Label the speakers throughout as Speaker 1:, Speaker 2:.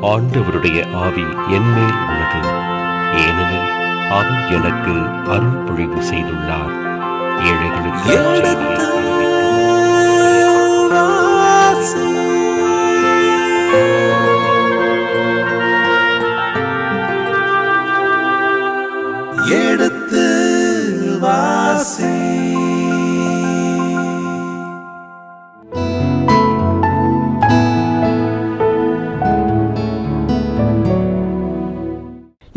Speaker 1: ஆண்டவருடைய ஆவி என்மேல் உள்ளது, ஏனெனில் அவர் எனக்கு அருள் பொழிவு செய்துள்ளார். ஏழைகளுக்கு
Speaker 2: எடுத்து வாசி.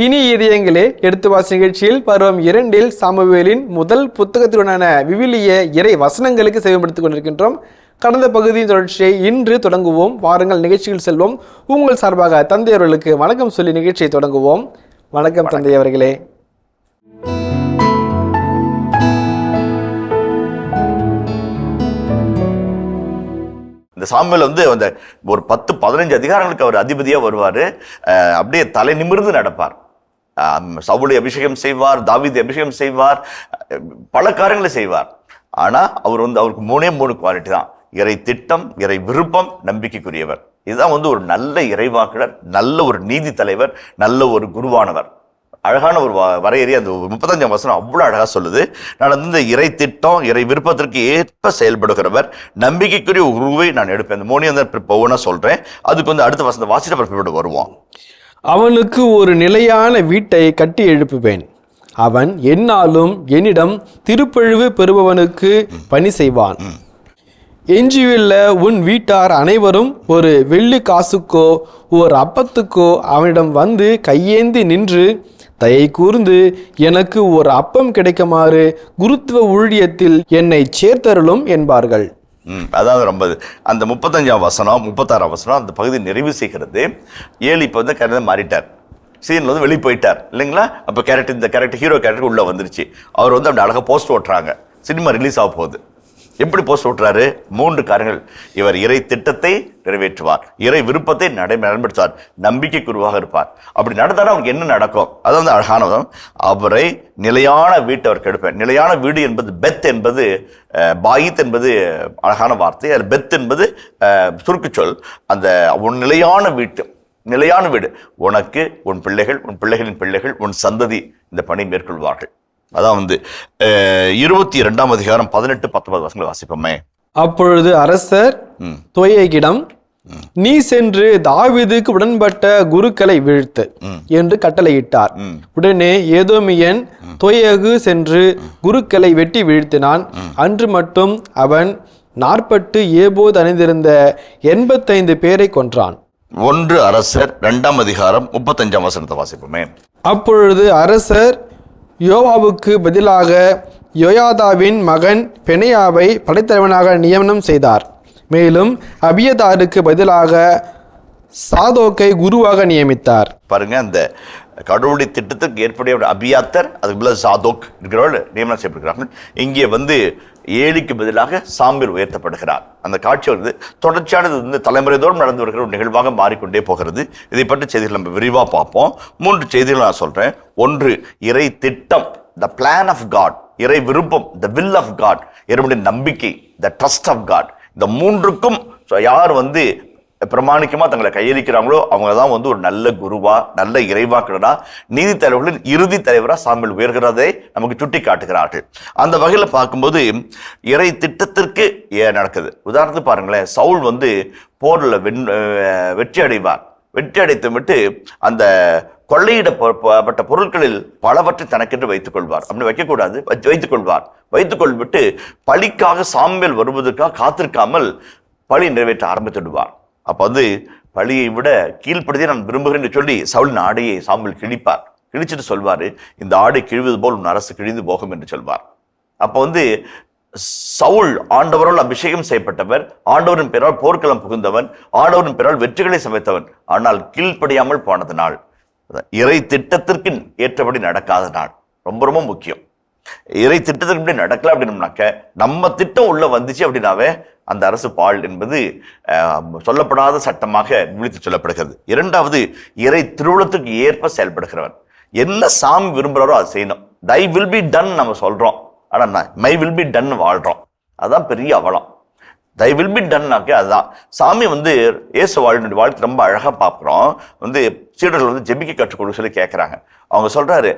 Speaker 3: இனி இதயங்களே எடுத்து வாசி நிகழ்ச்சியில் பருவம் 2 சாமுவேலின் முதல் புத்தகத்துடனான விவிலிய இறை வசனங்களுக்கு சேவைப்படுத்திக் கொண்டிருக்கின்றோம். கடந்த பகுதியின் தொடர்ச்சியை இன்று தொடங்குவோம். வாருங்கள் நிகழ்ச்சியில் செல்வோம். உங்கள் சார்பாக தந்தையவர்களுக்கு வணக்கம் சொல்லி நிகழ்ச்சியை தொடங்குவோம். வணக்கம் தந்தை அவர்களே.
Speaker 4: இந்த சாமுவேல் அந்த ஒரு 10-15 அதிகாரங்களுக்கு அவர் அதிபதியா வருவாரு. அப்படியே தலை நிமிர்ந்து நடப்பார். சவுலை அபிஷேகம் செய்வார், தாவீதை அபிஷேகம் செய்வார், பல காரியங்களை செய்வார். ஆனா அவர் அவருக்கு 3 குவாலிட்டி தான்: இறை திட்டம், இறை விருப்பம், நம்பிக்கைக்குரியவர். இதுதான் ஒரு நல்ல இறைவாக்கினர், நல்ல ஒரு நீதி தலைவர், நல்ல ஒரு குருவானவர். அழகான ஒரு வரையறை அந்த 35ஆம் வசனம் அவ்வளவு அழகா சொல்லுது. நான் இந்த இறை திட்டம், இறை விருப்பத்திற்கு ஏற்ப செயல்படுகிறவர், நம்பிக்கைக்குரிய உருவை நான் எடுப்பேன். இந்த 3 ஒவ்வொன்றா சொல்றேன். அதுக்கு அடுத்த வசனத்தை வாசிட்ட பிறப்போடு வருவோம்.
Speaker 3: அவனுக்கு ஒரு நிலையான வீட்டை கட்டி எழுப்புவேன். அவன் எந்நாளும் என்னிடம் திருப்பழிவு பெறுபவனுக்கு பணி செய்வான். எஞ்சியுள்ள உன் வீட்டார் அனைவரும் ஒரு வெள்ளி காசுக்கோ ஒரு அப்பத்துக்கோ அவனிடம் வந்து கையேந்தி நின்று தயை கூர்ந்து எனக்கு ஒரு அப்பம் கிடைக்குமாறு குருத்துவ ஊழியத்தில் என்னை சேர்த்தருளும் என்பார்கள்.
Speaker 4: அதாவது ரொம்ப அந்த 35ஆம் வசனம் 36ஆம் வசனம் அந்த பகுதி நிறைவு செய்கிறது. ஏலி இப்போ கேரக்டர் மாறிட்டார், சீன்ல வெளியே போயிட்டார் இல்லைங்களா? அப்போ இந்த கேரக்டர் ஹீரோ கேரக்டர் உள்ள வந்துருச்சு. அவர் அப்படி அழகாக போஸ்ட் ஓட்டுறாங்க. சினிமா ரிலீஸ் ஆக போகுது. எப்படி போஸ்ட் ஓட்டுறாரு? 3 காரியங்கள். இவர் இறை திட்டத்தை நிறைவேற்றுவார், இறை விருப்பத்தை நடைமுறைப்படுத்துவார், நம்பிக்கைக்குருவாக இருப்பார். அப்படி நடந்தாலும் அவருக்கு என்ன நடக்கும்? அதாவது அழகானதும் அவரை நிலையான வீட்டை அவர் கெடுப்பேன். நிலையான வீடு என்பது பெத் என்பது பாயித் என்பது அழகான வார்த்தை. அது பெத் என்பது சுருக்குச்சொல். அந்த நிலையான வீட்டு, நிலையான வீடு உனக்கு, உன் பிள்ளைகள், உன் பிள்ளைகளின் பிள்ளைகள், உன் சந்ததி இந்த பணி மேற்கொள்வார்கள். அதான் 22ஆம் அதிகாரம் 18-19 வசனங்களை வாசிப்போமே.
Speaker 3: அப்பொழுது அரசர் தொயேகிடம், நீ சென்று தாவீதுக்கு உடன்பட்ட குருக்களை வீழ்த்து என்று கட்டளையிட்டார். உடனே ஏதோமியன் தொயேகு சென்று குருக்களை வெட்டி வீழ்த்தினான். அன்று மட்டும் அவன் 40 ஏபோது அணிந்திருந்த 85 பேரை கொன்றான்.
Speaker 4: 1 அரசர் 2ஆம் அதிகாரம் 35ஆம் வசனத்தை வாசிப்போமே.
Speaker 3: அப்பொழுது அரசர் யோவாவுக்கு பதிலாக யோயாதாவின் மகன் பெனையாவை படைத்தலைவனாக நியமனம் செய்தார். மேலும் அபியதாருக்கு பதிலாக சாதோக்கை குருவாக நியமித்தார்.
Speaker 4: பாருங்க, அந்த கடவுளுடைய திட்டத்துக்கு ஏற்படைய அபியாத்தர், அதுக்கு பதிலாக சாதோக் இருக்கிறவர்கள் நியமனம் செய்யப்படுகிறார்கள். இங்கே ஏலிக்கு பதிலாக சாம்பல் உயர்த்தப்படுகிறார். அந்த காட்சி தொடர்ச்சியானது தலைமுறைதோறும் நடந்து வருகிற ஒரு நிகழ்வாக மாறிக்கொண்டே போகிறது. இதை பற்றி செய்திகள் நம்ம விரிவாக பார்ப்போம். 3 செய்திகள் நான் சொல்றேன். 1, இறை திட்டம், த பிளான் ஆஃப் காட். இறை விருப்பம், த வில் ஆஃப் காட். இறைவனுடைய நம்பிக்கை, த ட்ரஸ்ட் ஆஃப் காட். இந்த 3க்கும் யார் பிரமாணிக்கமா தங்களை கையளிக்கிறாங்களோ அவங்க தான் ஒரு நல்ல குருவா, நல்ல இறைவாக்கினரா, நீதி தலைவர்களின் இறுதி தலைவரா சாம்பல் உயர்கிறதை நமக்கு சுட்டி காட்டுகிறார்கள். அந்த வகையில பார்க்கும்போது இறை திட்டத்திற்கு நடக்குது. உதாரணத்துக்கு பாருங்களேன், சவுல் போர்ல வெற்றி அடைவார். வெற்றி அடைத்து விட்டு அந்த கொள்ளையிடப்பட்ட பொருட்களில் பலவற்றை தனக்கென்று வைத்துக் கொள்வார். அப்படி வைக்கக்கூடாது, வைத்துக் கொள்விட்டு பழிக்காக சாம்பல் வருவதற்காக காத்திருக்காமல் பழி நிறைவேற்ற ஆரம்பித்துடுவார். அப்போ பழியை விட கீழ்ப்படுத்தி நான் விரும்புகிறேன் என்று சொல்லி சவுலின் ஆடையை சாம்பல் கிழிப்பார். கிழிச்சிட்டு சொல்வாரு, இந்த ஆடை கிழிவது போல் உன் அரசு கிழிந்து போகும் என்று சொல்வார். அப்போ சவுல் ஆண்டவரால் அபிஷேகம் செய்யப்பட்டவர், ஆண்டவரின் பெயரால் போர்க்களம் புகுந்தவன், ஆண்டவரின் பெயரால் வெற்றிகளை சமைத்தவன். ஆனால் கீழ்ப்படியாமல் போனது நாள், இறை திட்டத்திற்கு ஏற்றபடி நடக்காத நாள். ரொம்ப ரொம்ப முக்கியம். இறை திட்டத்திற்கு நடக்கல அப்படின்னம்னாக்க, நம்ம திட்டம் உள்ள வந்துச்சு அப்படின்னாவே அந்த அரசு பால் என்பது சொல்லப்படாத சட்டமாக விழித்து சொல்லப்படுகிறது. 2வது, இறை திருவுளத்துக்கு ஏற்ப செயல்படுகிறவன். என்ன சாமி விரும்புகிறாரோ அதை செய்யணும். தை வில் பி டன் நம்ம சொல்றோம், ஆனா மை வில் பி டன் வாழ்றோம். அதான் பெரிய அவலம். தை வில் பி டன்னாக்கே அதுதான். சாமி வந்து இயேசு வாழ்க்கை ரொம்ப அழகாக பார்க்குறோம். வந்து சீடர்கள் வந்து ஜெபிக்க கற்றுக் கொடுக்க சொல்லி கேட்குறாங்க. அவங்க சொல்கிறாரு,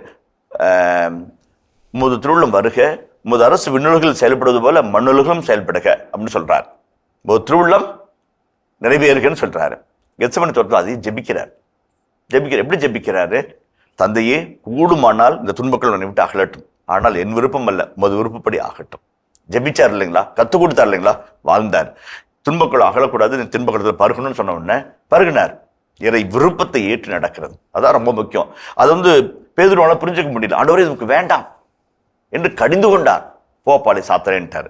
Speaker 4: உமது திருவுள்ளம் வருக, உமது அரசு விண்ணுலகில் செயல்படுவது போல மண்ணுலகம் செயல்படுக அப்படின்னு சொல்கிறார். உமது திருவுள்ளம் நிறைவேறுகன்னு சொல்கிறாரு. கெத்செமனே தோட்டத்தில் அதையும் ஜெபிக்கிறார். எப்படி ஜெபிக்கிறாரு? தந்தையே, கூடுமானால் இந்த துன்பங்கள் என்னை விட்டு அகலட்டும், ஆனால் என் விருப்பம் அல்ல, உமது விருப்பப்படி ஆகட்டும். ஜெபிச்சார் இல்லைங்களா? கற்றுக் கொடுத்தார் இல்லைங்களா? வாழ்ந்தார். துன்பங்கள் அகலக்கூடாது, நீ துன்பத்தில் பருகணும்னு சொன்ன உடனே பருகினார். இறை விருப்பத்தை ஏற்று நடக்கிறது, அதான் ரொம்ப முக்கியம். அது வந்து பேதுருவால புரிஞ்சுக்க முடியல. ஆண்டவரே நமக்கு வேண்டாம் என்று கடிந்து கொண்டார். போப்பாலை சாத்தரேன்ட்டார்.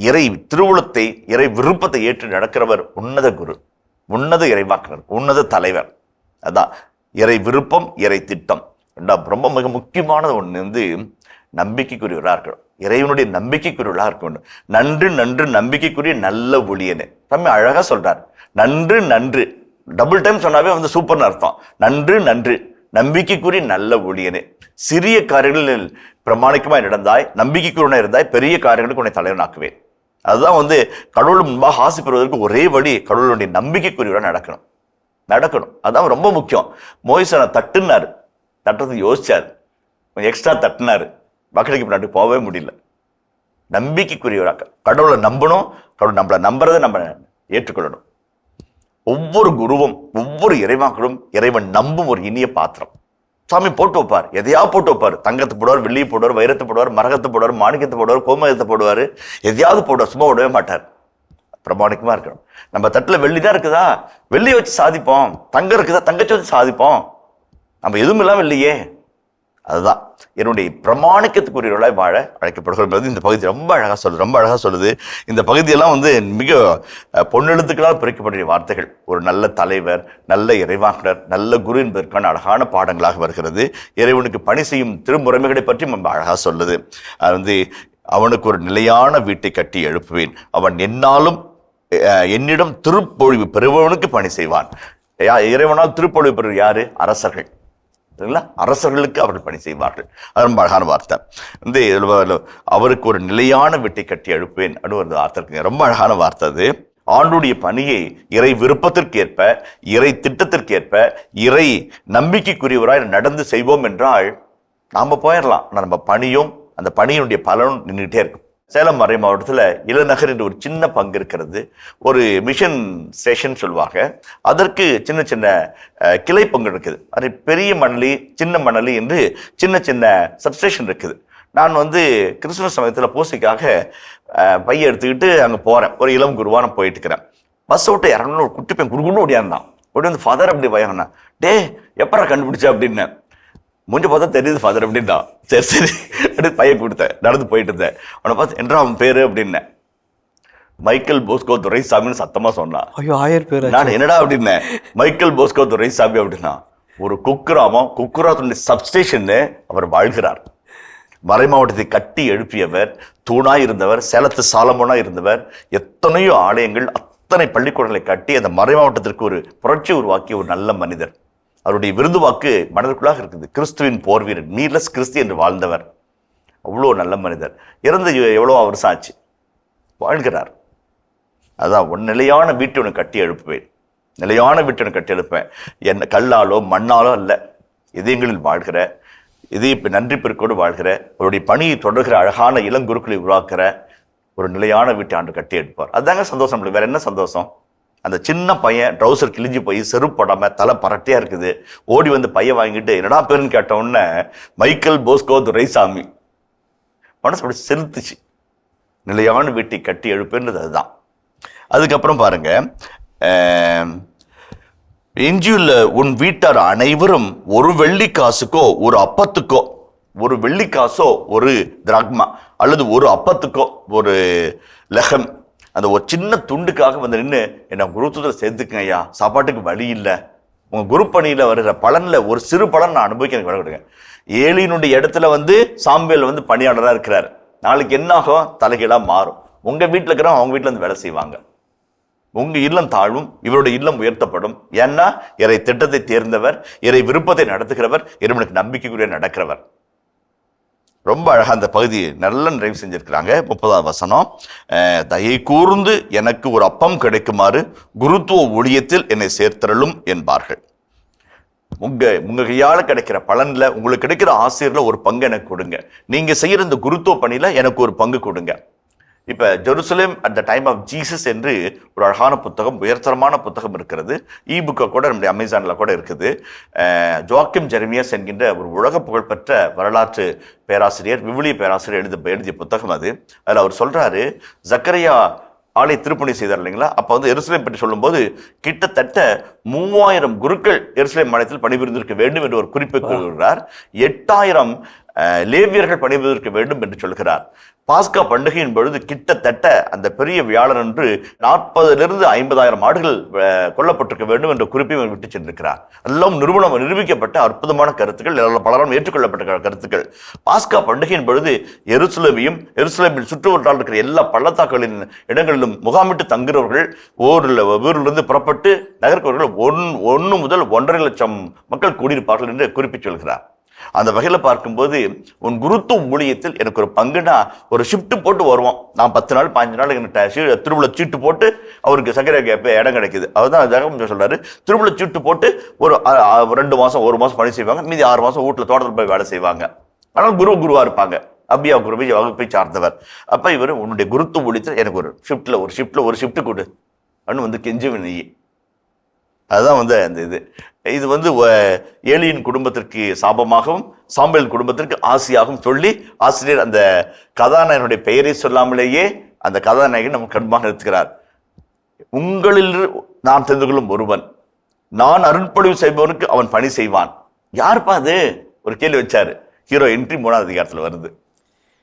Speaker 4: இறை திருவுளத்தை, இறை விருப்பத்தை ஏற்று நடக்கிறவர் உன்னத குரு, உன்னத இறைவாக்குனர், உன்னத தலைவர். அதான் இறை விருப்பம், இறை திட்டம். ரொம்ப மிக முக்கியமானது ஒன்று வந்து நம்பிக்கைக்குரியவராக இருக்கணும். இறைவனுடைய நம்பிக்கைக்குரியவர்களாக இருக்க வேண்டும். நன்று நன்று நம்பிக்கைக்குரிய நல்ல ஒளியனே. தம்பி அழகா சொல்றார். நன்று நன்று டபுள் டைம் சொன்னாவே வந்து சூப்பர்னு அர்த்தம். நன்று நன்று நம்பிக்கைக்குரிய நல்ல ஒளியனே. சிறிய காரியங்களில் பிரமாணிக்கமா நடந்தாய், நம்பிக்கைக்குரிய இருந்தாய், பெரிய காரியங்களுக்கு உன்னை தலைவனாக்குவேன். அதுதான் வந்து கடவுள் முன்பாக ஆசை பெறுவதற்கு ஒரே வழி, கடவுளுடைய நம்பிக்கைக்குரியவராக நடக்கணும். அதான் ரொம்ப முக்கியம். மோயிசனை தட்டுனாரு, தட்டுறதுக்கு யோசிச்சார், கொஞ்சம் எக்ஸ்ட்ரா தட்டினாரு, வாக்களிக்க நாட்டுக்கு போகவே முடியல. நம்பிக்கைக்குரியவராக கடவுளை நம்பணும். கடவுள் நம்மளை நம்புறதை நம்ம ஏற்றுக்கொள்ளணும். ஒவ்வொரு குருவும், ஒவ்வொரு இறைவாக்களும் இறைவன் நம்பும் ஒரு இனிய பாத்திரம். சாமி போட்டு வைப்பார், எதையாவது போட்டு வைப்பார். தங்கத்தை போடுவார், வெள்ளியை போடுவார், வைரத்தை போடுவார், மரகத்தை போடுவார், மாணிக்கத்தை போடுவார், கோமகத்தை போடுவார், எதையாவது போடுவார். சும்மா விடவே மாட்டார். பிரமாணிக்கமா இருக்கணும். நம்ம தட்டுல வெள்ளி தான் இருக்குதா, வெள்ளியை வச்சு சாதிப்போம். தங்கம் இருக்குதா, தங்கத்தை வச்சு சாதிப்போம். நம்ம எதுவும் இல்லாமல் இல்லையே. அதுதான் என்னுடைய பிரமாணிக்கத்துக்குரியவர்களாய் வாழ அழைக்கப்படுகிறது. இந்த பகுதி ரொம்ப அழகா சொல்லுது. இந்த பகுதியெல்லாம் வந்து மிக பொன்னெழுத்துக்களால் பிரிக்கப்பட்ட வார்த்தைகள். ஒரு நல்ல தலைவர், நல்ல இறைவாக்குனர், நல்ல குரு என்பதற்கான அழகான பாடங்களாக வருகிறது. இறைவனுக்கு பணி செய்யும் திருமுறைமைகளை பற்றி ரொம்ப அழகா சொல்லுது. அது வந்து அவனுக்கு ஒரு நிலையான வீட்டை கட்டி எழுப்புவேன், அவன் என்னிடம் திருப்பொழிவு பெறுபவனுக்கு பணி செய்வான். இறைவனால் திருப்பொழிவு பெறுவது யாரு? அரசர்கள். அரசர்களுக்கு அவர்கள் பணி செய்வார்கள். அது ரொம்ப அழகான வார்த்தை. வந்து அவருக்கு ஒரு நிலையான வீட்டை கட்டி எழுப்புவேன் அப்படின்னு ஒரு வார்த்தை இருக்குங்க. ரொம்ப அழகான வார்த்தை அது. ஆண்டுடைய பணியை இறை விருப்பத்திற்கேற்ப, இறை திட்டத்திற்கேற்ப, இறை நம்பிக்கைக்குரியவராய் நடந்து செய்வோம் என்றால் நாம போயிடலாம். ஆனால் நம்ம பணியும் அந்த பணியினுடைய பலனும் நின்றுட்டே இருக்கும். சேலம் மறை மாவட்டத்தில் இளநகர் என்று ஒரு சின்ன பங்கு இருக்கிறது. ஒரு மிஷன் ஸ்டேஷன் சொல்லுவாங்க. அதற்கு சின்ன சின்ன கிளை பங்கு இருக்குது. அது பெரிய மணலி, சின்ன மணலி என்று சின்ன சின்ன சப்ஸ்டேஷன் இருக்குது. நான் வந்து கிறிஸ்துமஸ் சமயத்தில் பூசைக்காக பைய எடுத்துக்கிட்டு அங்கே போகிறேன். ஒரு இளம் குருவா நான் போயிட்டு இருக்கிறேன். பஸ் விட்டு இறங்கணும், ஒரு குட்டி பையன் குறுகுன்னு ஓடியாந்தான். ஓடி வந்து ஃபாதர் அப்படி பயங்கண்ணா, டே எப்படா கண்டுபிடிச்சா அப்படின்னு. மூஞ்ச பார்த்தா தெரியுது ஃபாதர் அப்படின்னா. சரி அப்படி பையன் கொடுத்தேன், நடந்து போயிட்டு இருந்தேன். அவனை பார்த்து என்றா அவன் பேரு அப்படின்னேன். மைக்கேல் போஸ்கோ துரைசாமின்னு சத்தமா சொன்னான். நான் என்னடா அப்படின்னேன். மைக்கேல் போஸ்கோ துரைசாமி அப்படின்னா ஒரு குக்கிராமத்துடைய சப்ஸ்டேஷன் அவர் வாழ்கிறார். மறை மாவட்டத்தை கட்டி எழுப்பியவர், தூணாய் இருந்தவர், சேலத்து சாலமோனா இருந்தவர். எத்தனையோ ஆலயங்கள், அத்தனை பள்ளிக்கூடங்களை கட்டி அந்த மறை மாவட்டத்திற்கு ஒரு புரட்சி உருவாக்கிய ஒரு நல்ல மனிதர். அவருடைய விருது வாக்கு மனதிற்குள்ளாக இருக்குது. கிறிஸ்துவின் போர் வீரர், நீர்லெஸ் கிறிஸ்து என்று வாழ்ந்தவர். அவ்வளோ நல்ல மனிதர். இறந்து எவ்வளோ வருஷம் ஆச்சு, வாழ்கிறார். அதான் நிலையான வீட்டை ஒன்று கட்டி எழுப்புவேன், நிலையான வீட்டை ஒன்று கட்டி எழுப்பேன். என்ன கல்லாலோ மண்ணாலோ அல்ல, இதயங்களில் வாழ்கிற, இதய நன்றி பெருக்கோடு வாழ்கிற, அவருடைய பணியை தொடர்கிற அழகான இளங்குருக்களை உருவாக்குற ஒரு நிலையான வீட்டை ஆண்டு கட்டி எடுப்பார். அதுதாங்க சந்தோஷம். வேற என்ன சந்தோஷம்? அந்த சின்ன பையன் ட்ரௌசர் கிழிஞ்சு போய் செருப்பு போடாம தலை பரட்டையா இருக்குது, ஓடி வந்து பையன் வாங்கிட்டு என்னடா பேருன்னு கேட்ட உடனே மைக்கேல் போஸ்கோ துரைசாமி. மனசு அப்படி செலுத்துச்சு. நிலையான வீட்டை கட்டி எழுப்புன்றது அதுதான். அதுக்கப்புறம் பாருங்க, எஞ்சியுள்ள உன் வீட்டார் அனைவரும் ஒரு வெள்ளி காசுக்கோ ஒரு அப்பத்துக்கோ, ஒரு வெள்ளி காசோ ஒரு திராக்மா அல்லது ஒரு அப்பத்துக்கோ ஒரு லெகம், அந்த ஒரு சின்ன துண்டுக்காக வந்து நின்று என்ன குருத்துவத்தில் சேர்த்துக்குங்க ஐயா, சாப்பாட்டுக்கு வழி இல்லை, உங்கள் குரு பணியில் வருகிற பலனில் ஒரு சிறு பலன் நான் அனுபவிக்க எனக்கு விட. ஏலியினுடைய இடத்துல வந்து சாம்பேல் வந்து பணியாளராக இருக்கிறார். நாளைக்கு என்ன ஆகும்? தலைகீழாக மாறும். உங்கள் வீட்டில் இருக்கிறவங்க அவங்க வீட்டில் இருந்து வேலை செய்வாங்க. உங்கள் இல்லம் தாழும், இவருடைய இல்லம் உயர்த்தப்படும். ஏன்னா இறை திட்டத்தை தேர்ந்தவர், இறை விருப்பத்தை நடத்துகிறவர், இறைவனுக்கு நம்பிக்கைக்குரிய நடக்கிறவர். ரொம்ப அழகா அந்த பகுதி நல்ல நிறைவு செஞ்சிருக்கிறாங்க. 30ஆம் வசனம், தயை கூர்ந்து எனக்கு ஒரு அப்பம் கிடைக்குமாறு குருத்துவ ஊழியத்தில் என்னை சேர்த்தரலும் என்பார்கள். உங்க கையால கிடைக்கிற பலன்ல, உங்களுக்கு கிடைக்கிற ஆசிரியர்ல ஒரு பங்கு எனக்கு கொடுங்க. நீங்க செய்யற இந்த குருத்துவ பணியில எனக்கு ஒரு பங்கு கொடுங்க. இப்ப Jerusalem at the time of Jesus என்று ஒரு அழகான புத்தகம், உயர்தரமான புத்தகம் இருக்கிறது. புக்கை கூட நம்முடைய அமேசான்ல கூட இருக்குது. ஜோக்கிம் ஜெரமியாஸ் என்கின்ற ஒரு உலக புகழ்பெற்ற வரலாற்று பேராசிரியர், விவிலிய பேராசிரியர் எழுதிய புத்தகம் அது. அதுல அவர் சொல்றாரு, ஜக்கரியா ஆலய திருப்பணி செய்தார் இல்லைங்களா, அப்ப வந்து எருசலேம் பற்றி சொல்லும்போது கிட்டத்தட்ட 3000 குருக்கள் எருசலேம் ஆலயத்தில் பணிபுரிந்திருக்க வேண்டும் என்று ஒரு குறிப்பு கூறுகிறார். 8000 லேவியர்கள் பணிபுரிந்திருக்க வேண்டும் என்று சொல்கிறார். பாஸ்கா பண்டிகையின் பொழுது கிட்டத்தட்ட அந்த பெரிய வியாழன் என்று 40,000 to 50,000 ஆடுகள் கொல்லப்பட்டிருக்க வேண்டும் என்ற குறிப்பையும் விட்டு சென்றிருக்கிறார். எல்லாம் நிரூபிக்கப்பட்ட அற்புதமான கருத்துக்கள், பலரும் ஏற்றுக்கொள்ளப்பட்ட கருத்துக்கள். பாஸ்கா பண்டிகையின் பொழுது எருசலேமில் சுற்றுவட்டால் இருக்கிற எல்லா பள்ளத்தாக்குகளின் இடங்களிலும் முகாமிட்டு தங்குறவர்கள், ஊரிலிருந்து புறப்பட்டு நகர்க்கவர்கள் 1 முதல் 1.5 லட்சம் மக்கள் கூடியிருப்பார்கள் என்று குறிப்பிட்டு சொல்கிறார். அந்த வகையில் பார்க்கும்போது உன் குருத்துவ ஊழியத்தில் எனக்கு ஒரு பங்குனா, ஒரு ஷிஃப்ட் போட்டு வருவோம். நான் 10 நாள் 15 நாள் எனக்கு திருவிழா சீட்டு போட்டு அவருக்கு சக்கரை இடம் கிடைக்குது. அதுதான் ஜெகம் சொல்றாரு, திருவிழா சீட்டு போட்டு ஒரு 2 மாசம் 1 மாசம் பணி செய்வாங்க, மீதி 6 மாசம் வீட்டுல தோட்டத்தில் போய் வேலை செய்வாங்க. ஆனால் குருவா இருப்பாங்க. அபியா குருவை வகுப்பை சார்ந்தவர். அப்ப இவர், உன்னுடைய குருத்துவ ஊழியத்தில் எனக்கு ஒரு ஷிஃப்ட் கொடு அப்படின்னு வந்து கெஞ்சுவன் நீ. அதுதான் வந்து அந்த இது வந்து ஏலியின் குடும்பத்திற்கு சாபமாகவும் சாம்பலின் குடும்பத்திற்கு ஆசியாகவும் சொல்லி ஆசிரியர் அந்த கதாநாயகனுடைய பெயரை சொல்லாமலேயே அந்த கதாநாயகன் நம்ம கண்பாக நிறுத்துகிறார். உங்களில் நான் தெரிந்து கொள்ளும் ஒருவன், நான் அருட்பொழிவு செய்பவனுக்கு அவன் பணி செய்வான். யாருப்பா அது? ஒரு கேள்வி வச்சாரு. ஹீரோ என்ட்ரி 3ஆவது அதிகாரத்தில் வருது.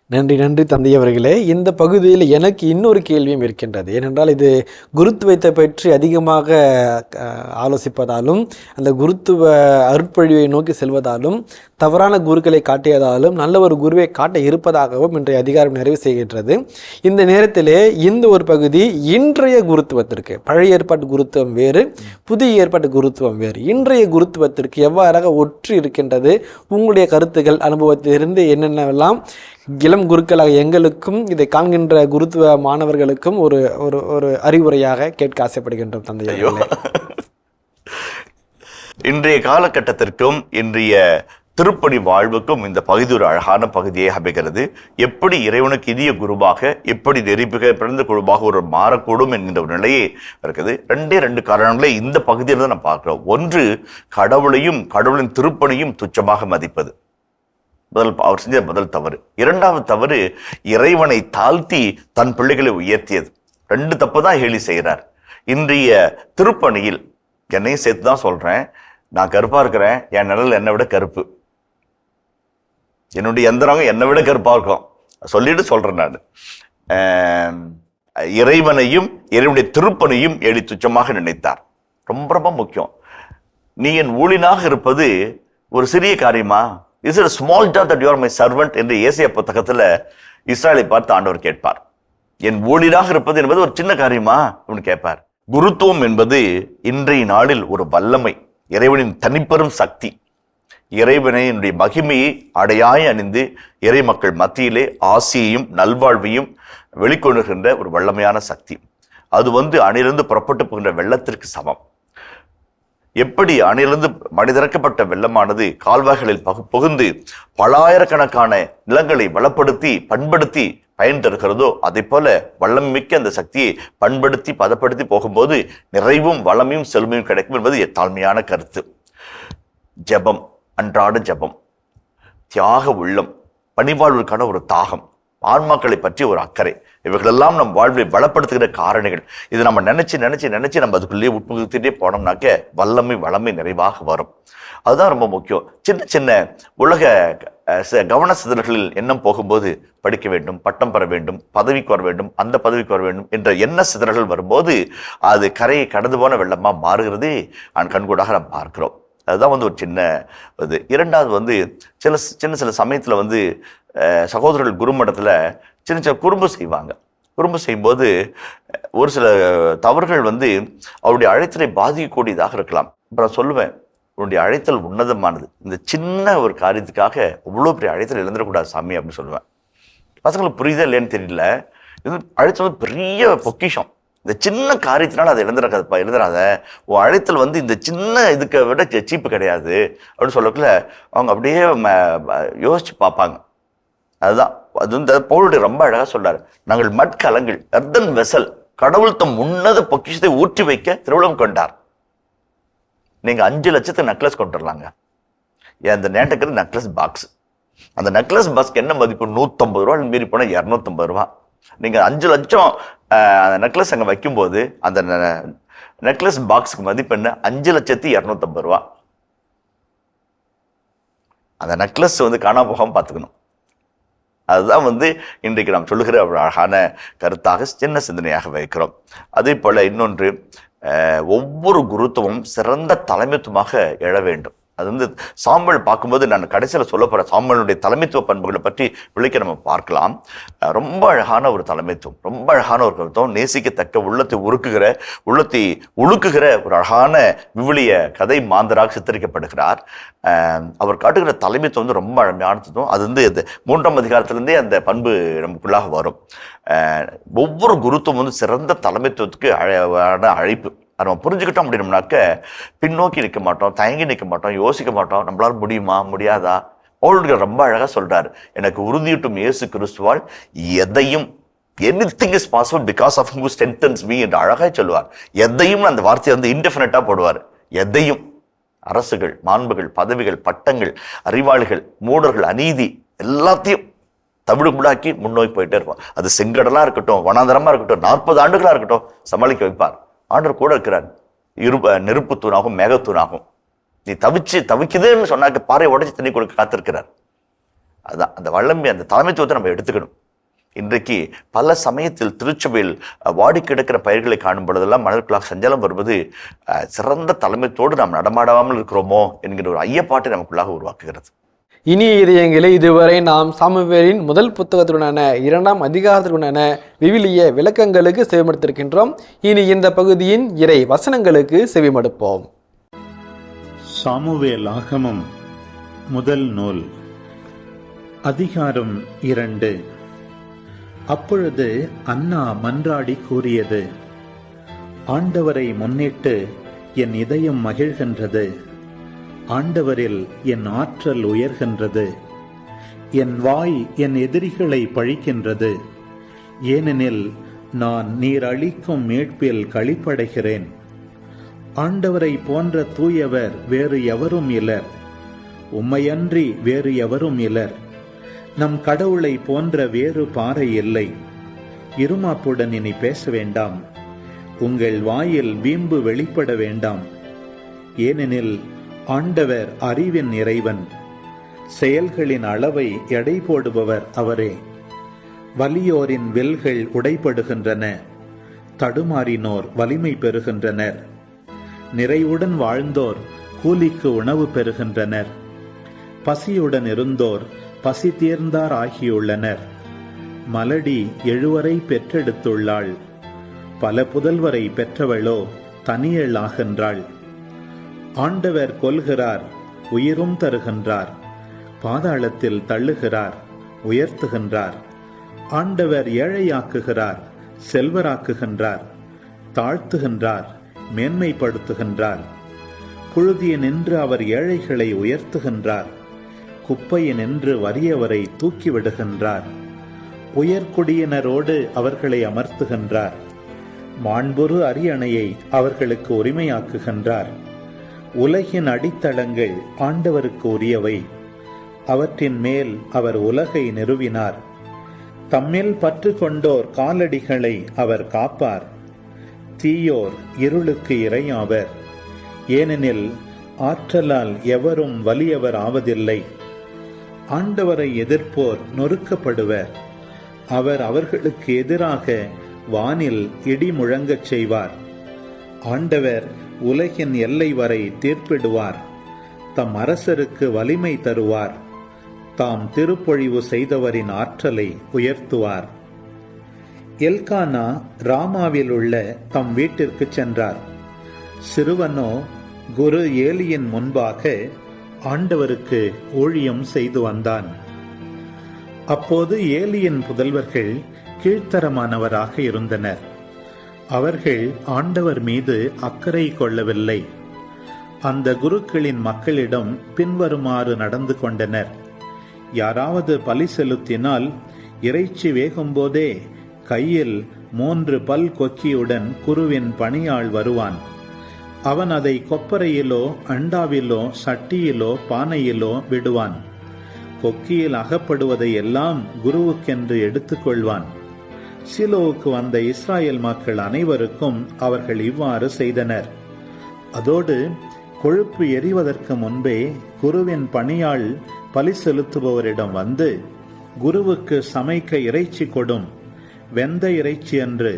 Speaker 3: நன்றி தந்தை அவர்களே. இந்த பகுதியில் எனக்கு இன்னொரு கேள்வியும் இருக்கின்றது. ஏனென்றால் இது குருத்துவத்தை பற்றி அதிகமாக ஆலோசிப்பதாலும், அந்த குருத்துவ அருட்பொழிவை நோக்கி செல்வதாலும், தவறான குருக்களை காட்டியதாலும் நல்ல ஒரு குருவை காட்ட இருப்பதாகவும் இன்றைய அதிகாரம் நிறைவு செய்கின்றது. இந்த நேரத்திலே இந்த ஒரு பகுதி இன்றைய குருத்துவத்திற்கு, பழைய ஏற்பாட்டு குருத்துவம் வேறு, புதிய ஏற்பாட்டு குருத்துவம் வேறு, இன்றைய குருத்துவத்திற்கு எவ்வாறாக ஒற்றி இருக்கின்றது? உங்களுடைய கருத்துக்கள், அனுபவத்திலிருந்து என்னென்னவெல்லாம் இளம் குருக்களாக எங்களுக்கும் இதை காண்கின்ற குருத்துவ மாணவர்களுக்கும் ஒரு ஒரு அறிவுரையாக கேட்க ஆசைப்படுகின்றோம் தந்தையோ.
Speaker 4: இன்றைய காலகட்டத்திற்கும் இன்றைய திருப்பணி வாழ்வுக்கும் இந்த பகுதி ஒரு அழகான பகுதியை அமைகிறது. எப்படி இறைவனுக்கு இனிய குருவாக, எப்படி நெறிப்புக பிறந்த குழுவாக ஒரு மாறக்கூடும் என்கின்ற ஒரு நிலையே இருக்குது. 2 காரணங்களை இந்த பகுதியில் தான் நம்ம பார்க்கிறோம். ஒன்று, கடவுளின் திருப்பணியும் துச்சமாக மதிப்பது. அவர் செஞ்ச முதல் தவறு. 2வது தவறு, இறைவனை தாழ்த்தி தன் பிள்ளைகளை உயர்த்தியது. 2 தப்பு தான் ஹேலி செய்கிறார். இன்றைய திருப்பணியில் என்னையும் சேர்த்து தான் சொல்றேன், நான் கருப்பா இருக்கிறேன், என் நிழல் என்னை விட கருப்பு, என்னுடைய எந்திரங்க என்னை விட கருப்பா இருக்கும் சொல்லிட்டு சொல்றேன். நான் இறைவனையும் இறைவனுடைய திருப்பணியும் ஏழி துச்சமாக நினைத்தார். ரொம்ப ரொம்ப முக்கியம். நீ என் ஊழியனாக இருப்பது ஒரு சிறிய காரியமா? Is it a small job that you are my servant என்று ஏசாயா புத்தகத்துல இஸ்ராயலை பார்த்து ஆண்டவர் கேட்பார். என் ஊழியராக இருப்பது என்பது ஒரு சின்ன காரியமா அப்படின்னு கேட்பார். குருத்துவம் என்பது இன்றைய நாளில் ஒரு வல்லமை, இறைவனின் தனிப்பெரும் சக்தி. இறைவனையினுடைய மகிமையை அடையாய் அணிந்து இறை மக்கள் மத்தியிலே ஆசியையும் நல்வாழ்வையும் வெளிக்கொண்டுகின்ற ஒரு வல்லமையான சக்தி. அது வந்து அணிலிருந்து புறப்பட்டு போகின்ற வெள்ளத்திற்கு சமம். எப்படி அணிலிருந்து மனிதிறக்கப்பட்ட வெள்ளமானது கால்வாய்களில் புகுந்து பலாயிரக்கணக்கான நிலங்களை வளப்படுத்தி பண்படுத்தி பயன் தருகிறதோ, அதை போல வல்லமை மிக்க அந்த சக்தியை பண்படுத்தி பதப்படுத்தி போகும்போது நிறைவும் வளமையும் செழுமையும் கிடைக்கும் என்பது தாழ்மையான கருத்து. ஜெபம், அன்றாட ஜெபம், தியாக உள்ளம், பணிவாழ்வுக்கான ஒரு தாகம், ஆன்மாக்களை பற்றி ஒரு அக்கறை, இவைகளெல்லாம் நம் வாழ்வை பலப்படுத்துகிற காரணிகள். இது நம்ம நினைச்சு நம்ம அதுக்குள்ளேயே உட்புகுத்திட்டே போனோம்னாக்க வல்லமை நிறைவாக வரும். அதுதான் ரொம்ப முக்கியம். சின்ன உலக கவன சிதறல்களில் எண்ணம் போகும்போது படிக்க வேண்டும், பட்டம் பெற வேண்டும், பதவிக்கு வர வேண்டும், அந்த பதவிக்கு வர வேண்டும் என்ற எண்ண சிதறல்கள் வரும்போது அது கரையை கடந்து போன வெள்ளமா மாறுகிறதே கண்கூடாக நாம் பார்க்கிறோம். அதுதான் வந்து ஒரு சின்ன இது. 2வது வந்து சில சமயத்துல வந்து சகோதரர்கள் குருமடத்துல சின்ன குறும்பு செய்வாங்க. குறும்பு செய்யும்போது ஒரு சில தவறுகள் வந்து அவருடைய அழைத்தலை பாதிக்கக்கூடியதாக இருக்கலாம். இப்போ நான் சொல்லுவேன், உன்னுடைய அழைத்தல் உன்னதமானது. இந்த சின்ன ஒரு காரியத்துக்காக அவ்வளோ பெரிய அழைத்தல் இழந்துடக்கூடாது சாமி அப்படின்னு சொல்லுவேன். பசங்களுக்கு புரியுதா இல்லைன்னு தெரியல. இது அழைத்தல் வந்து பெரிய பொக்கிஷம். இந்த சின்ன காரியத்தினால அதை எழுதுறாத. உன் அழைத்தல் வந்து இந்த சின்ன இதுக்கு விட சீப்பு கிடையாது அப்படின்னு சொல்லக்குள்ள அவங்க அப்படியே யோசிச்சு பார்ப்பாங்க. அதுதான் அது வந்து பவுலுடைய ரொம்ப அழகா சொல்றாரு. நாங்கள் மட்கலங்கள் எர்தன் வெசல், கடவுள் தம் உன்னத பொக்கிஷத்தை ஊற்றி வைக்க திருவிழம் கொண்டார். நீங்க 5 லட்சத்துக்கு நெக்லஸ் கொண்டு வரலாங்க. அந்த நேட்டுக்கு நெக்லஸ் பாக்ஸ், அந்த நெக்லஸ் பாக்ஸ்க்கு என்ன மதிப்பு? 150 ரூபா, மீறி போனா 250 ரூபா. நீங்க 5 லட்சம் அந்த நெக்லஸ் அங்க வைக்கும்போது அந்த நெக்லஸ் பாக்ஸுக்கு மதிப்பு என்ன? 5,250,000 ரூபா. அந்த நெக்லஸ் வந்து காணாம போகாம பார்த்துக்கணும். அதுதான் வந்து இன்றைக்கு நாம் சொல்லுகிற ஒரு அழகான கருத்தாக சின்ன சிந்தனையாக வைக்கிறோம். அதே போல இன்னொன்று, ஒவ்வொரு குருத்துவமும் சிறந்த தலைமைத்துவமாக எழ வேண்டும். அது வந்து சாமுவேல் பார்க்கும்போது நான் கடைசியில் சொல்ல போகிற சாமுவேலுடைய தலைமைத்துவ பண்புகளை பற்றி விளக்க நம்ம பார்க்கலாம். ரொம்ப அழகான ஒரு தலைமைத்துவம், ரொம்ப அழகான ஒரு கருத்துவம், நேசிக்கத்தக்க, உள்ளத்தை உழுக்குகிற ஒரு அழகான விவிலிய கதை மாந்தராக சித்தரிக்கப்படுகிறார். அவர் காட்டுகிற தலைமைத்துவம் வந்து ரொம்ப அழகானதும். அது வந்து 3ஆம் அதிகாரத்திலிருந்தே அந்த பண்பு நமக்குள்ளாக வரும். ஒவ்வொரு குருத்துவம் வந்து சிறந்த தலைமைத்துவத்துக்கு அழைப்பு. அதை நம்ம புரிஞ்சுக்கிட்டோம் அப்படின்னோம்னாக்க பின்னோக்கி நிற்க மாட்டோம், தயங்கி நிற்க மாட்டோம், யோசிக்க மாட்டோம். நம்மளால முடியுமா முடியாதா? பவுல் ரொம்ப அழகா சொல்றாரு, எனக்கு உறுதியூட்டும் இயேசு கிறிஸ்துவால் எதையும், anything is possible because of who strengthens me என்று அழகாக சொல்லுவார். எதையும் அந்த வார்த்தையை வந்து இன்டெஃபினட்டா போடுவார். எதையும், அரசுகள், மாண்புகள், பதவிகள், பட்டங்கள், அறிவாளிகள், மூடர்கள், அநீதி எல்லாத்தையும் தவிடுமுடாக்கி முன்னோக்கி போயிட்டே இருப்பார். அது செங்கடலா இருக்கட்டும், வனாந்தரமா இருக்கட்டும், 40 ஆண்டுகளா இருக்கட்டும், சமாளிக்க வைப்பார். ஆண்டவர் கூட இருக்கிறார். நெருப்பு தூணாகும், மேகத்தூணாகும். நீ தவிக்குதுன்னு சொன்னாக்க பாறை உடைச்சு தண்ணி கொடுக்க காத்திருக்கிறார். அதான் அந்த வல்லமை, அந்த தலைமைத்துவத்தை நம்ம எடுத்துக்கணும். இன்றைக்கு பல சமயத்தில் திருச்சபையில் வாடி கிடக்கிற பயிர்களை காணும் பொழுதெல்லாம் மனதிற்குள்ளாக சஞ்சலம் வருவது, சிறந்த தலைமைத்தோடு நாம் நடமாடாமல் இருக்கிறோமோ என்கிற ஒரு ஐயப்பாட்டை நமக்குள்ளாக உருவாக்குகிறது.
Speaker 3: இனிய இதயங்களே, இதுவரை நாம் சாமுவேலின் முதல் புத்தகத்துடனான 2ஆம் அதிகாரத்துடனான விவிலிய விளக்கங்களுக்கு செவிமடுத்திருக்கின்றோம். இனி இந்த பகுதியின் இறை வசனங்களுக்கு செவிமடுப்போம்.
Speaker 5: சாமுவேல் ஆகமம் முதல் நூல், அதிகாரம் 2. அப்பொழுது அன்னா மன்றாடி கூறியது, ஆண்டவரை முன்னிட்டு என் இதயம் மகிழ்கின்றது, ஆண்டவரில் என் ஆற்றல் உயர்கின்றது, என் வாய் என் எதிரிகளை பழிக்கின்றது, ஏனெனில் நான் நீர் அளிக்கும் மீட்பில் களிப்படைகிறேன். ஆண்டவரை போன்ற தூயவர் வேறு எவரும் இலர், உம்மையன்றி வேறு எவரும் இலர். நம் கடவுளை போன்ற வேறு பாறை இல்லை. இருமாப்புடன் இனி பேச வேண்டாம், உங்கள் வாயில் வீம்பு வெளிப்பட வேண்டாம். ஏனெனில் ஆண்டவர் அறிவின் இறைவன், செயல்களின் அளவை எடை போடுபவர் அவரே. வலியோரின் வில்கள் உடைபடுகின்றன, தடுமாறினோர் வலிமை பெறுகின்றனர். நிறைவுடன் வாழ்ந்தோர் கூலிக்கு உணவு பெறுகின்றனர். பசியுடன் இருந்தோர் பசி தீர்ந்தார் ஆகியுள்ளனர். மலடி 7 பெற்றெடுத்துள்ளாள், பல புதல்வரை பெற்றவளோ தனியள் ஆகின்றாள். ஆண்டவர் கொல்கிறார், உயிரும் தருகின்றார், பாதாளத்தில் தள்ளுகிறார், உயர்த்துகின்றார். ஆண்டவர் ஏழையாக்குகிறார், செல்வராக்குகின்றார், தாழ்த்துகின்றார், மேன்மைப்படுத்துகின்றார். புழுதியினின்று அவர் ஏழைகளை உயர்த்துகின்றார், குப்பையினின்று வறியவரை தூக்கிவிடுகின்றார். உயர்குடியினரோடு அவர்களை அமர்த்துகின்றார், மாண்புறு அரியணையை அவர்களுக்கு உரிமையாக்குகின்றார். உலகின் அடித்தளங்கள் ஆண்டவருக்கு உரியவை, அவற்றின் மேல் அவர் உலகை நிறுவினார். தம்மில் பற்று கொண்டோர் காலடிகளை அவர் காப்பார். தீயோர் இருளுக்கு இரையாவர், ஏனெனில் ஆற்றலால் எவரும் வலியவர் ஆவதில்லை. ஆண்டவரை எதிர்ப்போர் நொறுக்கப்படுவர், அவர் அவர்களுக்கு எதிராக வானில் இடி முழங்கச் செய்வார். ஆண்டவர் உலகின் எல்லை வரை தீர்ப்பிடுவார், தம் அரசருக்கு வலிமை தருவார், தாம் திருப்பொழிவு செய்தவரின் ஆற்றலை உயர்த்துவார். எல்கானா ராமாவில் உள்ள தம் வீட்டிற்கு சென்றார். சிறுவனோ குரு ஏலியின் முன்பாக ஆண்டவருக்கு ஊழியம் செய்து வந்தான். அப்போது ஏலியின் புதல்வர்கள் கீழ்த்தரமானவராக இருந்தனர். அவர்கள் ஆண்டவர் மீது அக்கறை கொள்ளவில்லை. அந்த குருக்களின் மக்களிடம் பின்வருமாறு நடந்து கொண்டனர். யாராவது பலி செலுத்தினால் இறைச்சி வேகும்போதே கையில் 3 பல் கொக்கியுடன் குருவின் பணியாள் வருவான். அவன் அதை கொப்பரையிலோ அண்டாவிலோ சட்டியிலோ பானையிலோ விடுவான். கொக்கியில் அகப்படுவதை எல்லாம் குருவுக்கென்று எடுத்துக்கொள்வான். சீலோவுக்கு வந்த இஸ்ராயேல் மக்கள் அனைவருக்கும் அவர்கள் இவ்வாறு செய்தனர். அதோடு கொழுப்பு எரிவதற்கு முன்பே குருவின் பணியாள் பலி செலுத்துபவரிடம் வந்து, குருவுக்கு சமைக்க இறைச்சி கொடும், வெந்த இறைச்சி என்று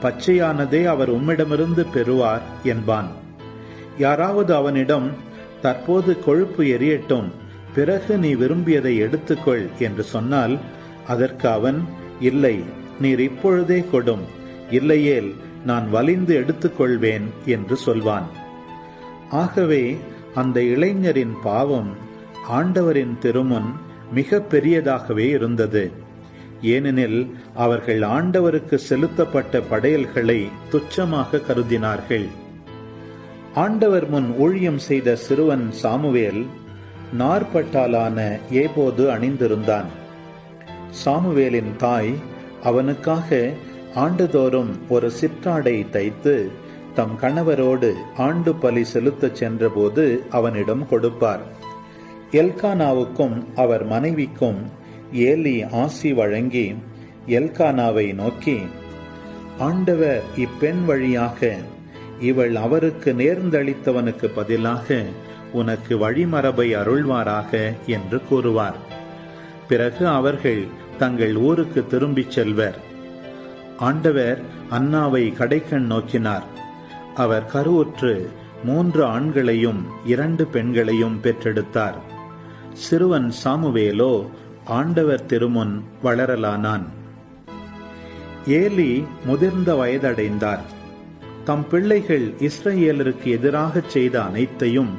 Speaker 5: பச்சையானதே அவர் உம்மிடமிருந்து பெறுவார் என்பான். யாராவது அவனிடம், தற்போது கொழுப்பு எரியட்டும், பிறகு நீ விரும்பியதை எடுத்துக்கொள் என்று சொன்னால், அதற்கு அவன், இல்லை, நீர் இப்பொழுதே கொடும், இல்லையேல் நான் வலிந்து எடுத்துக்கொள்வேன் என்று சொல்வான். ஆகவே அந்த இளைஞரின் பாவம் ஆண்டவரின் திருமுன் மிக பெரியதாகவே இருந்தது. ஏனெனில் அவர்கள் ஆண்டவருக்கு செலுத்தப்பட்ட படையல்களை துச்சமாக கருதினார்கள். ஆண்டவர் முன் ஊழியம் செய்த சிறுவன் சாமுவேல் நார்பட்டாலான ஏபோது அணிந்திருந்தான். சாமுவேலின் தாய் அவனுக்காக ஆண்டுதோறும் ஒரு சிற்றாடை தைத்து தம் கணவரோடு ஆண்டு பலி செலுத்தச் சென்றபோது அவனிடம் கொடுப்பார். எல்கானாவுக்கும் அவர் மனைவிக்கும் ஏலி ஆசி வழங்கி எல்கானாவை நோக்கி, ஆண்டவர் இப்பெண் வழியாக இவள் அவருக்கு நேர்ந்தளித்தவனுக்கு பதிலாக உனக்கு வழிமரபை அருள்வாராக என்று கூறுவார். பிறகு அவர்கள் தங்கள் ஊருக்கு திரும்பிச் செல்வர். ஆண்டவர் அன்னாவை கடைக்கண் நோக்கினார். அவர் கருவுற்று 3 ஆண்களையும் 2 பெண்களையும் பெற்றெடுத்தார். சிறுவன் சாமுவேலோ ஆண்டவர் திருமுன் வளரலானான். ஏலி முதிர்ந்த வயதடைந்தார். தம் பிள்ளைகள் இஸ்ரவேலருக்கு எதிராக செய்த அனைத்தையும்,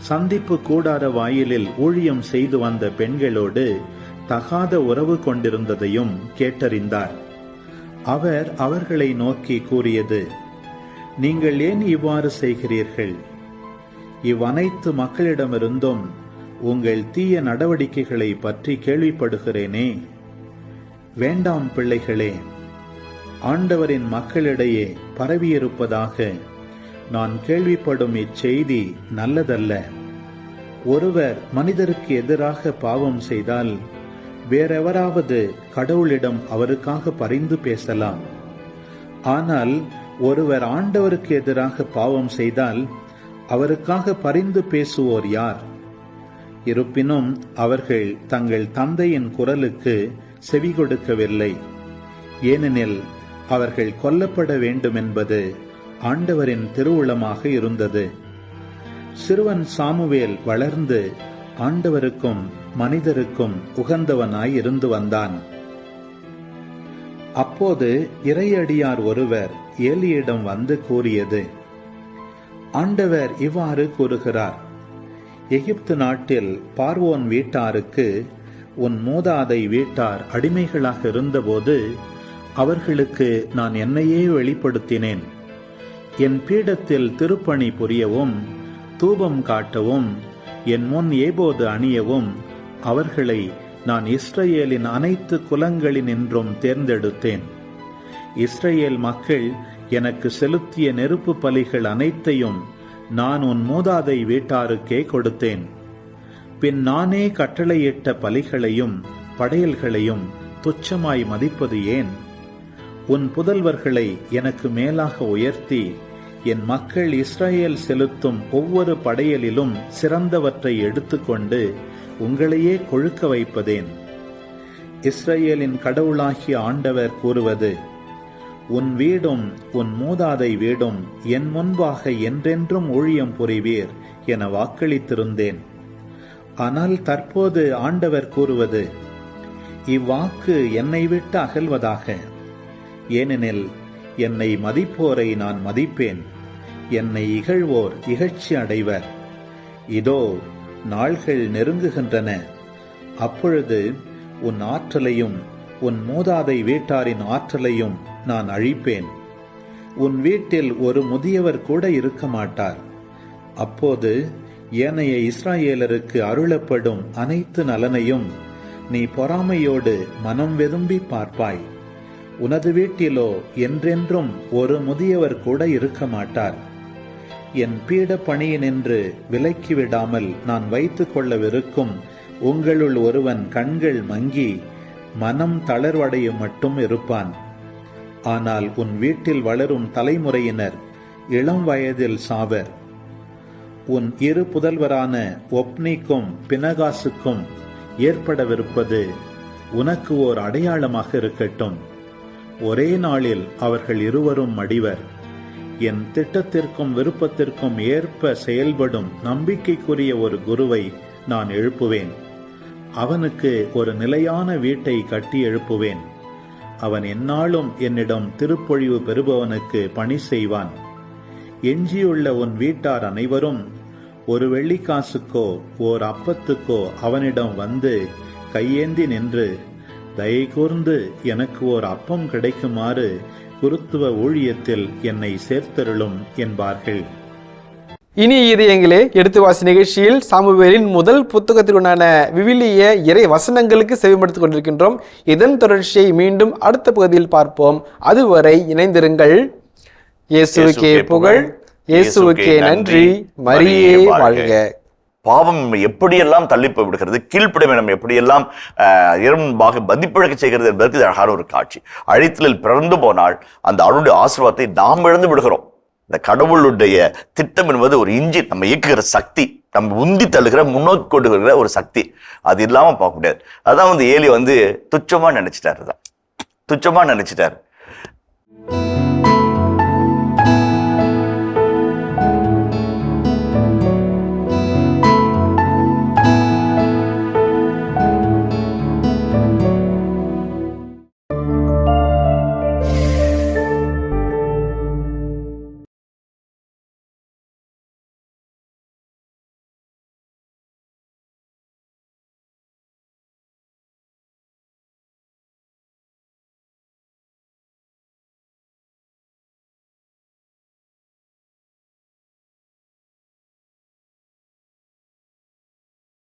Speaker 5: சந்திப்பு கூடார வாயிலில் ஊழியம் செய்து வந்த பெண்களோடு தகாத உறவு கொண்டிருந்ததையும் கேட்டறிந்தார். அவர் அவர்களை நோக்கி கூறியது, நீங்கள் ஏன் இவ்வாறு செய்கிறீர்கள்? இவ்வனைத்து மக்களிடமிருந்தும் உங்கள் தீய நடவடிக்கைகளை பற்றி கேள்விப்படுகிறேனே. வேண்டாம் பிள்ளைகளே, ஆண்டவரின் மக்களிடையே பரவியிருப்பதாக நான் கேள்விப்படும் இச்செய்தி நல்லதல்ல. ஒருவர் மனிதருக்கு எதிராக பாவம் செய்தால் வேறெவராவது கடவுளிடம் அவருக்காக பரிந்து பேசலாம். ஆனால் ஒருவர் ஆண்டவருக்கு எதிராக பாவம் செய்தால் அவருக்காக பரிந்து பேசுவோர் யார்? இருப்பினும் அவர்கள் தங்கள் தந்தையின் குரலுக்கு செவி கொடுக்கவில்லை. ஏனெனில் அவர்கள் கொல்லப்பட வேண்டும் என்பது ஆண்டவரின் திருவுளமாக இருந்தது. சிறுவன் சாமுவேல் வளர்ந்து ஆண்டவருக்கும் மனிதருக்கும் உகந்தவனாய் இருந்து வந்தான். அப்போது இறையடியார் ஒருவர் ஏலியிடம் வந்து கூறியது, ஆண்டவர் இவ்வாறு கூறுகிறார், எகிப்து நாட்டில் பார்வோன் வீட்டாருக்கு உன் மூதாதை வீட்டார் அடிமைகளாக இருந்தபோது அவர்களுக்கு நான் என்னையே வெளிப்படுத்தினேன். என் பீடத்தில் திருப்பணி புரியவும் தூபம் காட்டவும் என் முன் ஏபோது அணியவும் அவர்களை நான் இஸ்ரவேலின் அனைத்து குலங்களினின்றும் தேர்ந்தெடுத்தேன். இஸ்ரவேல் மக்கள் எனக்கு செலுத்திய நெருப்பு பலிகள் அனைத்தையும் நான் உன் மூதாதை வீட்டாருக்கே கொடுத்தேன். பின் நானே கட்டளையிட்ட பலிகளையும் படையல்களையும் துச்சமாய் மதிப்பது ஏன்? உன் புதல்வர்களை எனக்கு மேலாக உயர்த்தி என் மக்கள் இஸ்ரவேல் செலுத்தும் ஒவ்வொரு படையலிலும் சிறந்தவற்றை எடுத்துக்கொண்டு உங்களையே கொழுக்க வைப்பதேன்? இஸ்ரவேலின் கடவுளாகிய ஆண்டவர் கூறுவது, உன் வீடும் உன் மூதாதை வீடும் என் முன்பாக என்றென்றும் ஊழியம் புரிவீர் என வாக்களித்திருந்தேன். ஆனால் தற்போது ஆண்டவர் கூறுவது, இவ்வாக்கு என்னை விட்டு அகல்வதாக. ஏனெனில் என்னை மதிப்போரை நான் மதிப்பேன், என்னை இகழ்வோர் இகழ்ச்சி அடைவர். இதோ நாள்கள் நெருங்குகின்றன. அப்பொழுது உன் ஆற்றலையும் உன் மூதாதை வீட்டாரின் ஆற்றலையும் நான் அழிப்பேன். உன் வீட்டில் ஒரு முதியவர் கூட இருக்க மாட்டார். அப்போது ஏனைய இஸ்ராயேலருக்கு அருளப்படும் அனைத்து நலனையும் நீ பொறாமையோடு மனம் வெதும்பி பார்ப்பாய். உனது வீட்டிலோ என்றென்றும் ஒரு முதியவர் கூட இருக்க மாட்டார். என் பீட பணியினின்று விலக்கிவிடாமல் நான் வைத்துக் கொள்ளவிருக்கும் உங்களுள் ஒருவன் கண்கள் மங்கி மனம் தளர்வடையும் மட்டும் இருப்பான். ஆனால் உன் வீட்டில் வளரும் தலைமுறையினர் இளம் வயதில் சாவர். உன் இரு புதல்வரான ஒப்னிக்கும் பினகாசுக்கும் ஏற்படவிருப்பது உனக்கு ஓர் அடையாளமாக இருக்கட்டும். ஒரே நாளில் அவர்கள் இருவரும் மடிவர். என் திட்டத்திற்கும் விருப்பத்திற்கும் ஏற்ப செயல்படும் நம்பிக்கைக்குரிய ஒரு குருவை நான் எழுப்புவேன். அவனுக்கு ஒரு நிலையான வீட்டை கட்டி எழுப்புவேன். அவன் எந்நாளும் என்னிடம் திருப்பொழிவு பெறுபவனுக்கு பணி செய்வான். எஞ்சியுள்ள உன் வீட்டார் அனைவரும் ஒரு வெள்ளிக்காசுக்கோ ஓர் அப்பத்துக்கோ அவனிடம் வந்து கையேந்தி நின்று, தயை கூர்ந்து எனக்கு ஓர் அப்பம் கிடைக்குமாறு குருத்துவ ஊழியத்தில் என்னை சேர்த்தருளும் என்பார்கள்.
Speaker 3: இனி இதயங்களே எடுத்து வாசி நிகழ்ச்சியில் சாமுவேலின் முதல் புத்தகத்திற்குண்டான விவிலிய இறை வசனங்களுக்கு செவிமடுத்துக் கொண்டிருக்கின்றோம். இதன் தொடர்ச்சியை மீண்டும் அடுத்த பகுதியில் பார்ப்போம். அதுவரை இணைந்திருங்கள். இயேசுவுக்கே புகழ், இயேசுவுக்கே நன்றி, மரியே வாழ்க.
Speaker 4: பாவம் எப்படியெல்லாம் தள்ளி போய் விடுகிறது, கீழ்ப்படிமை நம்ம எப்படியெல்லாம் இரண்டாக மதிப்பிழக்க செய்கிறது என்பதற்கு அழகான ஒரு காட்சி. அழித்தலில் பிறந்து போனால் அந்த அவருடைய ஆசீர்வாதத்தை நாம் இழந்து விடுகிறோம். இந்த கடவுளுடைய திட்டம் என்பது ஒரு இன்ஜின், நம்ம இயக்குகிற சக்தி, நம்ம உந்தி தள்ளுகிற முன்னோக்கி கொண்டு வருகிற ஒரு சக்தி. அது இல்லாம பார்க்க முடியாது. அதான் ஏலி துச்சமா நினைச்சிட்டாரு.